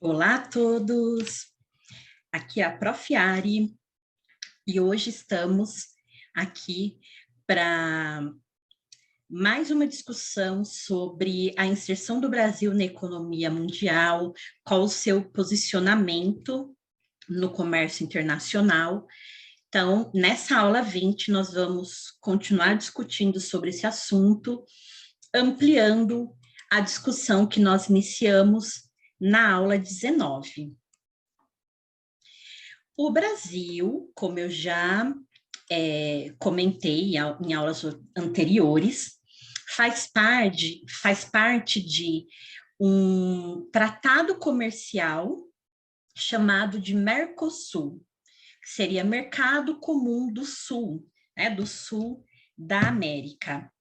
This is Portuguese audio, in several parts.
Olá a todos, aqui é a Prof. Ari e hoje estamos aqui para mais uma discussão sobre a inserção do Brasil na economia mundial, qual o seu posicionamento no comércio internacional. Então, nessa aula 20, nós vamos continuar discutindo sobre esse assunto, ampliando a discussão que nós iniciamos na aula 19. O Brasil, como eu já comentei em aulas anteriores, faz parte de um tratado comercial chamado de Mercosul, que seria Mercado Comum do Sul, né, do Sul da América.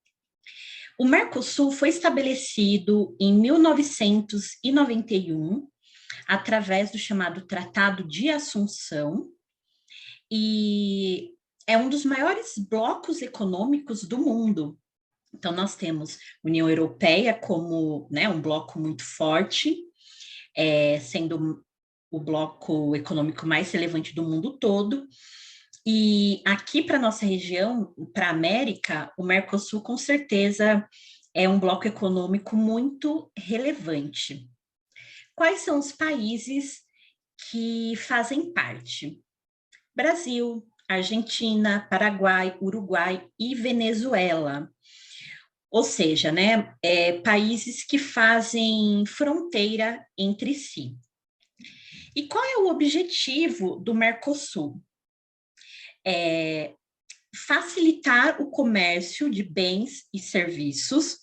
O Mercosul foi estabelecido em 1991, através do chamado Tratado de Assunção, e é um dos maiores blocos econômicos do mundo. Então, nós temos União Europeia como, né, um bloco muito forte, sendo o bloco econômico mais relevante do mundo todo. E aqui para a nossa região, para a América, o Mercosul com certeza é um bloco econômico muito relevante. Quais são os países que fazem parte? Brasil, Argentina, Paraguai, Uruguai e Venezuela. Ou seja, né, países que fazem fronteira entre si. E qual é o objetivo do Mercosul? Facilitar o comércio de bens e serviços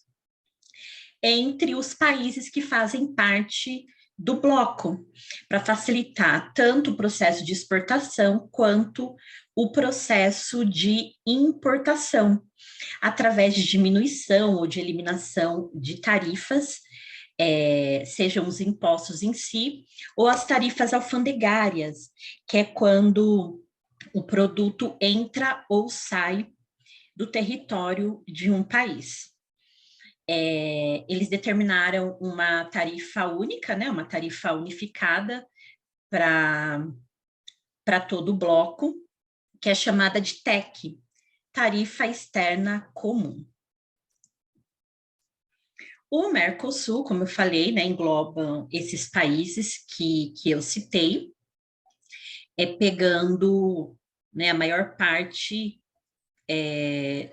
entre os países que fazem parte do bloco, para facilitar tanto o processo de exportação quanto o processo de importação, através de diminuição ou de eliminação de tarifas, sejam os impostos em si, ou as tarifas alfandegárias, que é quando o produto entra ou sai do território de um país. Eles determinaram uma tarifa única, né, uma tarifa unificada para todo o bloco, que é chamada de TEC, Tarifa Externa Comum. O Mercosul, como eu falei, né, engloba esses países que eu citei, pegando, né, a maior parte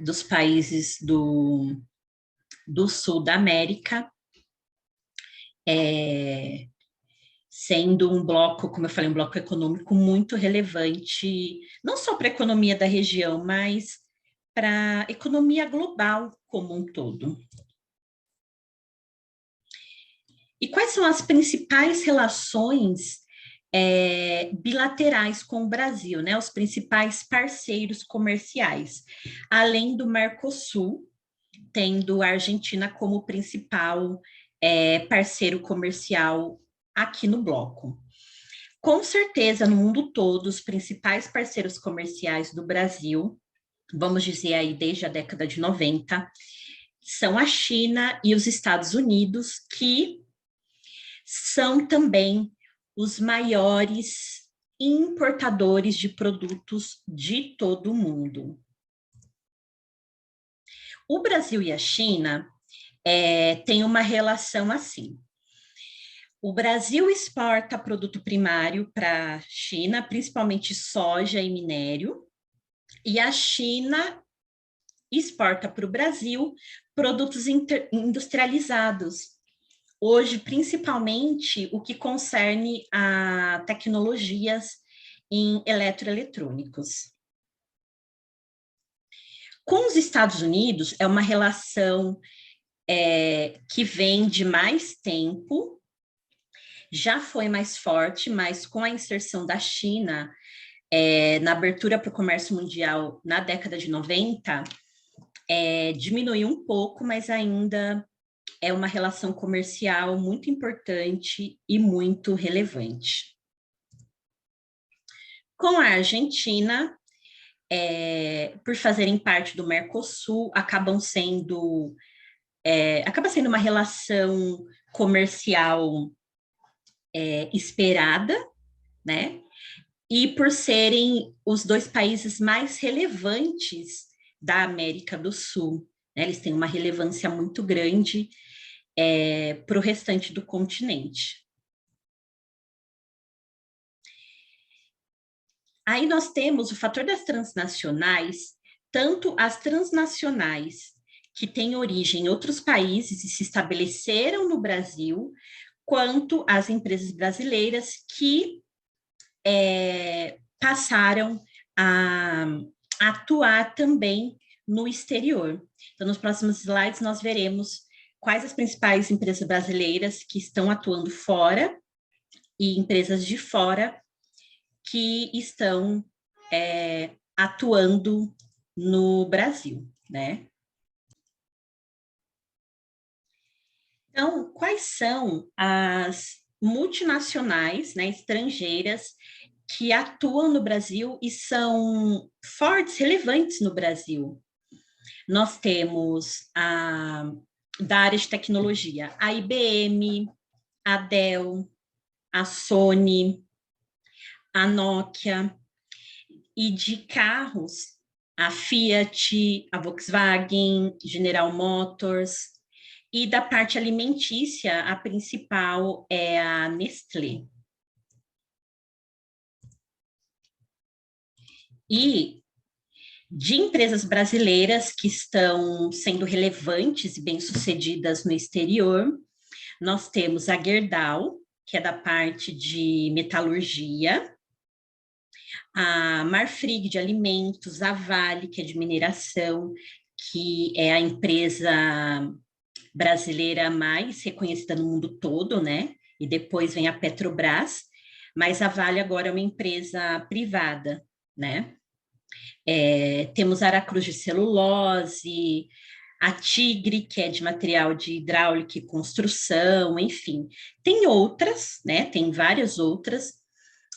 dos países do sul da América, sendo um bloco, como eu falei, um bloco econômico muito relevante, não só para a economia da região, mas para a economia global como um todo. E quais são as principais relações bilaterais com o Brasil, né? Os principais parceiros comerciais, além do Mercosul, tendo a Argentina como principal parceiro comercial aqui no bloco. Com certeza, no mundo todo, os principais parceiros comerciais do Brasil, vamos dizer aí desde a década de 90, são a China e os Estados Unidos, que são também os maiores importadores de produtos de todo o mundo. O Brasil e a China têm uma relação assim. O Brasil exporta produto primário para a China, principalmente soja e minério, e a China exporta para o Brasil produtos industrializados. Hoje, principalmente, o que concerne a tecnologias em eletroeletrônicos. Com os Estados Unidos, é uma relação que vem de mais tempo, já foi mais forte, mas com a inserção da China na abertura para o comércio mundial na década de 90, diminuiu um pouco, mas ainda é uma relação comercial muito importante e muito relevante. Com a Argentina, por fazerem parte do Mercosul, acaba sendo uma relação comercial esperada, né? E por serem os dois países mais relevantes da América do Sul, né? Eles têm uma relevância muito grande para o restante do continente. Aí nós temos o fator das transnacionais, tanto as transnacionais que têm origem em outros países e se estabeleceram no Brasil, quanto as empresas brasileiras que passaram a atuar também no exterior. Então, nos próximos slides, nós veremos quais as principais empresas brasileiras que estão atuando fora e empresas de fora que estão atuando no Brasil, né? Então, quais são as multinacionais, né, estrangeiras que atuam no Brasil e são fortes, relevantes no Brasil? Nós temos da área de tecnologia, a IBM, a Dell, a Sony, a Nokia, e de carros, a Fiat, a Volkswagen, General Motors, e da parte alimentícia, a principal é a Nestlé. E de empresas brasileiras que estão sendo relevantes e bem-sucedidas no exterior, nós temos a Gerdau, que é da parte de metalurgia, a Marfrig de alimentos, a Vale, que é de mineração, que é a empresa brasileira mais reconhecida no mundo todo, né? E depois vem a Petrobras, mas a Vale agora é uma empresa privada, né? Temos a Aracruz de celulose, a Tigre, que é de material de hidráulica e construção, enfim. Tem outras, né? Tem várias outras,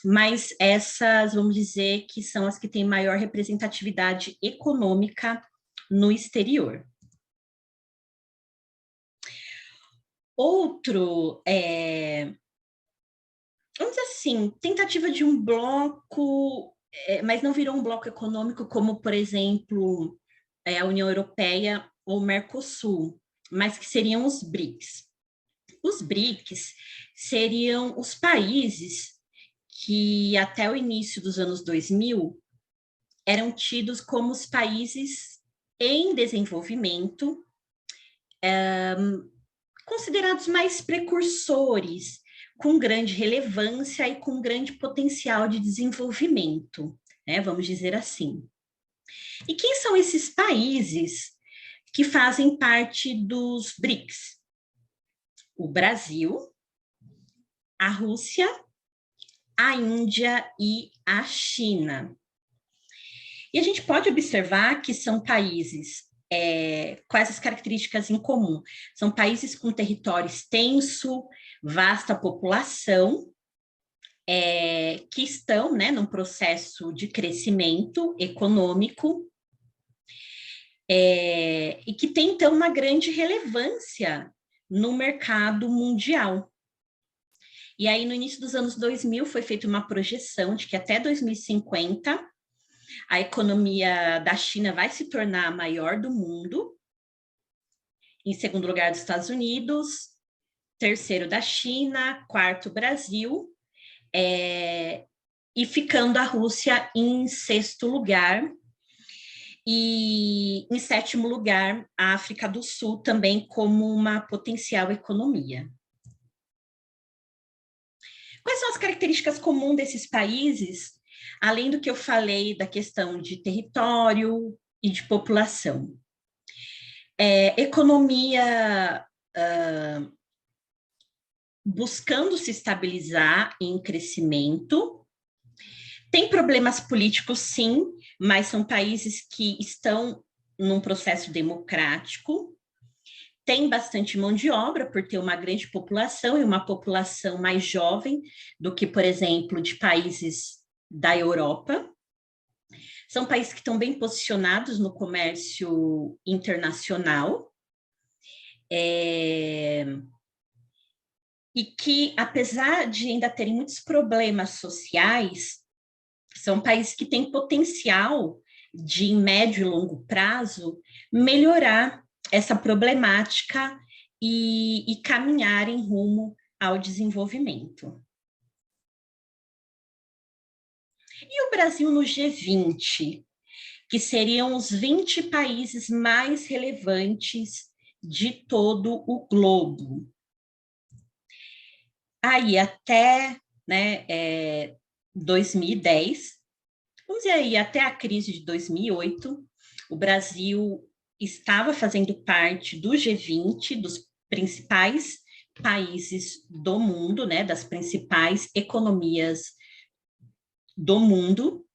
mas essas, vamos dizer, que são as que têm maior representatividade econômica no exterior. Outro, vamos dizer assim, tentativa de um bloco, mas não virou um bloco econômico como, por exemplo, a União Europeia ou o Mercosul, mas que seriam os BRICS. Os BRICS seriam os países que até o início dos anos 2000 eram tidos como os países em desenvolvimento, considerados mais precursores, com grande relevância e com grande potencial de desenvolvimento, né? Vamos dizer assim. E quem são esses países que fazem parte dos BRICS? O Brasil, a Rússia, a Índia e a China. E a gente pode observar que são países com essas características em comum. São países com território extenso, vasta população, que estão, né, num processo de crescimento econômico, e que tem, então, uma grande relevância no mercado mundial. E aí, no início dos anos 2000, foi feita uma projeção de que até 2050, a economia da China vai se tornar a maior do mundo, em segundo lugar dos Estados Unidos, terceiro da China, quarto Brasil, e ficando a Rússia em sexto lugar, e em sétimo lugar, a África do Sul também como uma potencial economia. Quais são as características comuns desses países, além do que eu falei da questão de território e de população? Economia buscando se estabilizar em crescimento. Tem problemas políticos, sim, mas são países que estão num processo democrático. Tem bastante mão de obra por ter uma grande população e uma população mais jovem do que, por exemplo, de países da Europa. São países que estão bem posicionados no comércio internacional. e que, apesar de ainda terem muitos problemas sociais, são países que têm potencial de, em médio e longo prazo, melhorar essa problemática e caminhar em rumo ao desenvolvimento. E o Brasil no G20, que seriam os 20 países mais relevantes de todo o globo. Aí até, né, 2010, vamos dizer aí, até a crise de 2008, o Brasil estava fazendo parte do G20, dos principais países do mundo, né, das principais economias do mundo,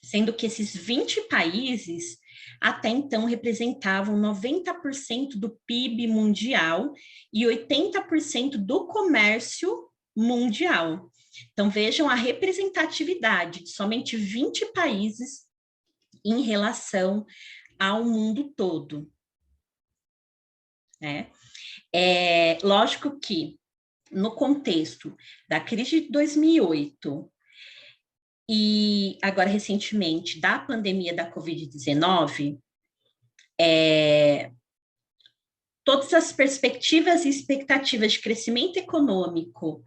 sendo que esses 20 países até então representavam 90% do PIB mundial e 80% do comércio mundial. Então, vejam a representatividade de somente 20 países em relação ao mundo todo. Né? Lógico que, no contexto da crise de 2008 e agora recentemente da pandemia da Covid-19, todas as perspectivas e expectativas de crescimento econômico,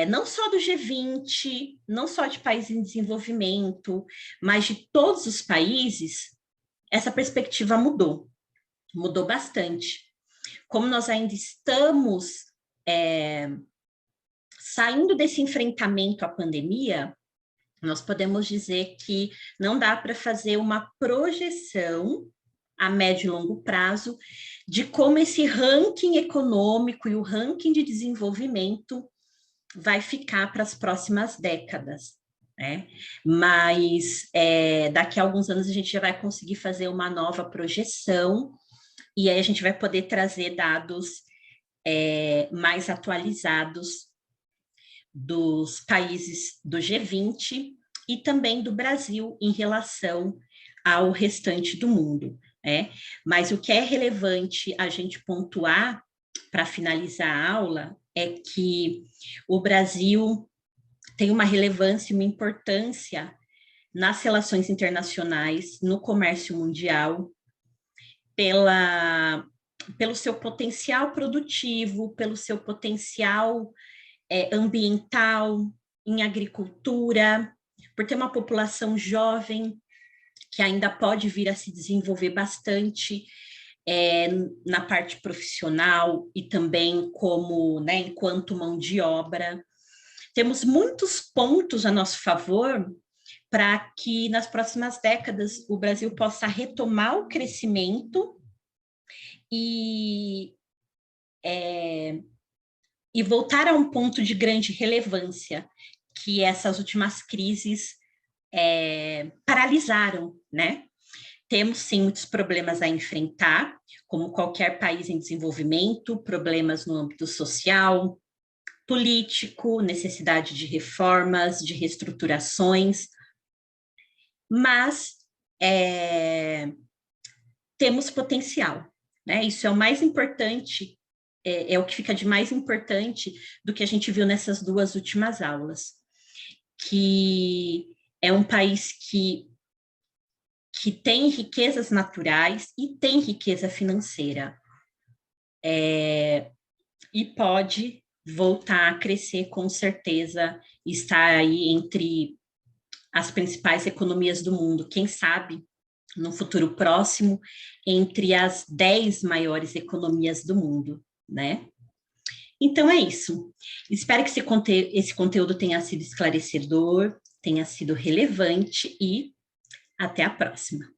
não só do G20, não só de países em desenvolvimento, mas de todos os países, essa perspectiva mudou bastante. Como nós ainda estamos saindo desse enfrentamento à pandemia, nós podemos dizer que não dá para fazer uma projeção a médio e longo prazo de como esse ranking econômico e o ranking de desenvolvimento vai ficar para as próximas décadas. Né? Mas daqui a alguns anos a gente já vai conseguir fazer uma nova projeção e aí a gente vai poder trazer dados mais atualizados dos países do G20 e também do Brasil em relação ao restante do mundo. Mas o que é relevante a gente pontuar para finalizar a aula é que o Brasil tem uma relevância e uma importância nas relações internacionais, no comércio mundial, pelo seu potencial produtivo, pelo seu potencial ambiental, em agricultura, por ter uma população jovem que ainda pode vir a se desenvolver bastante na parte profissional e também como, né, enquanto mão de obra. Temos muitos pontos a nosso favor para que nas próximas décadas o Brasil possa retomar o crescimento e voltar a um ponto de grande relevância, que essas últimas crises paralisaram, né? Temos, sim, muitos problemas a enfrentar, como qualquer país em desenvolvimento, problemas no âmbito social, político, necessidade de reformas, de reestruturações, mas temos potencial, né? Isso é o mais importante, é o que fica de mais importante do que a gente viu nessas duas últimas aulas, que é um país que tem riquezas naturais e tem riqueza financeira, e pode voltar a crescer com certeza, estar aí entre as principais economias do mundo, quem sabe, no futuro próximo, entre as 10 maiores economias do mundo, né? Então é isso. Espero que esse conteúdo tenha sido esclarecedor, tenha sido relevante e até a próxima.